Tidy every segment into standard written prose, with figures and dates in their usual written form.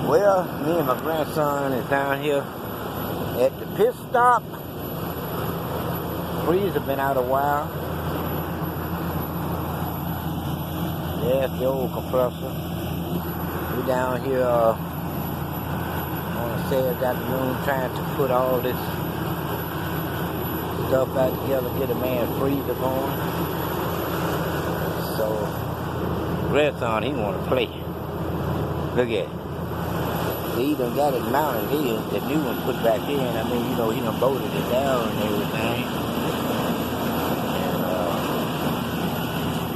Well, me and my grandson is down here at the pit stop. Freezer been out a while. There's the old compressor. We down here on a Saturday afternoon trying to put all this stuff back together, get a man freezer going. So, grandson, he want to play. Look at it. He done got it mounted here, the new one put back in. I mean, you know, he done bolted it down and everything. And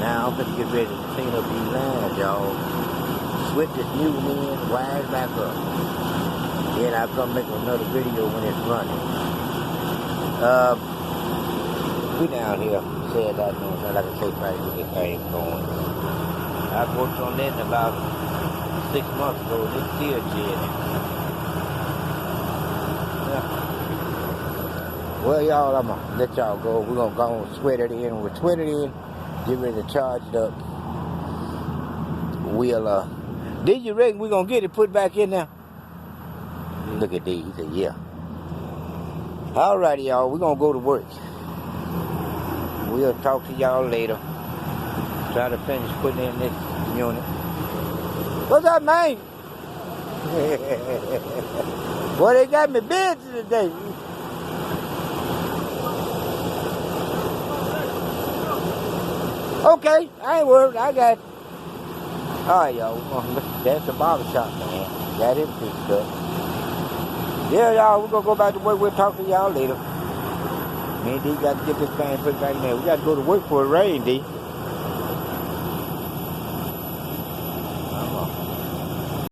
now I'm gonna get ready to clean up these lines, y'all. Switch this new one in, wires back up. Then I'll come make another video when it's running. We down here, said that, like I say, trying to get this thing going. I worked on that in about 6 months ago. It's still jetting. Yeah. Well, y'all, I'm gonna let y'all go. We're gonna go and sweat it in. We'll sweat it in, get ready to charge it up. We'll, did you reckon we're gonna get it put back in there? Look at these. He said, yeah. Alrighty, y'all, we're gonna go to work. We'll talk to y'all later. Try to finish putting in this unit. What's up, man? Boy, they got me busy today. Okay, I ain't worried. I got it. All right, y'all. That's the barbershop, man. Got it fixed up. Yeah, y'all, we're going to go back to work. We'll talk to y'all later. Me and D got to get this thing put back in there. We got to go to work for a rain, D.